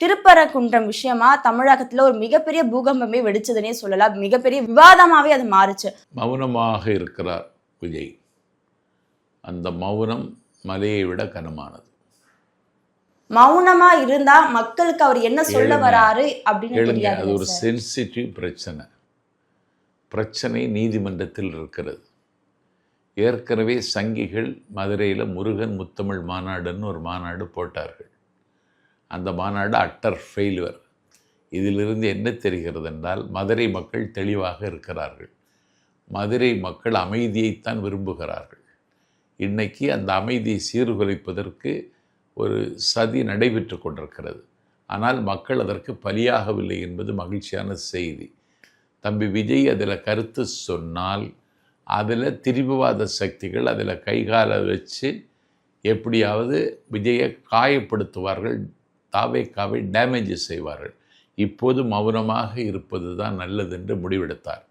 திருப்பரங்குன்றம் விஷயமா தமிழகத்துல ஒரு மிகப்பெரிய பூகம்பமே வெடிச்சதுன்னே சொல்லலாம். மிகப்பெரிய விவாதமாவே அது மாறுச்சு. மௌனமாக இருக்கிறார் விஜய். அந்த மௌனம் மலையை விட கனமானது. மௌனமா இருந்தா மக்களுக்கு அவர் என்ன சொல்ல வராரு அப்படின்னு அது தெரியாது ஒரு சென்சிட்டிவ் பிரச்சனை நீதிமன்றத்தில் இருக்கிறது. ஏற்கனவே சங்கிகள் மதுரையில் முருகன் முத்தமிழ் மாநாடுன்னு ஒரு மாநாடு போட்டார்கள். அந்த மாநாடு அட்டர் ஃபெயில்யூர். இதிலிருந்து என்ன தெரிகிறது என்றால், மதுரை மக்கள் தெளிவாக இருக்கிறார்கள். மதுரை மக்கள் அமைதியைத்தான் விரும்புகிறார்கள். இன்றைக்கி அந்த அமைதியை சீர்குலைப்பதற்கு ஒரு சதி நடைபெற்று கொண்டிருக்கிறது. ஆனால் மக்கள் அதற்கு பலியாகவில்லை என்பது மகிழ்ச்சியான செய்தி. தம்பி விஜய் அதில் கருத்து சொன்னால், அதில் திரிபுவாத சக்திகள் அதில் கைகால வச்சு எப்படியாவது விஜயை காயப்படுத்துவார்கள், தாவேக்காவை டேமேஜ் செய்வார்கள். இப்போது மௌனமாக இருப்பது தான் நல்லது என்று முடிவெடுத்தார்.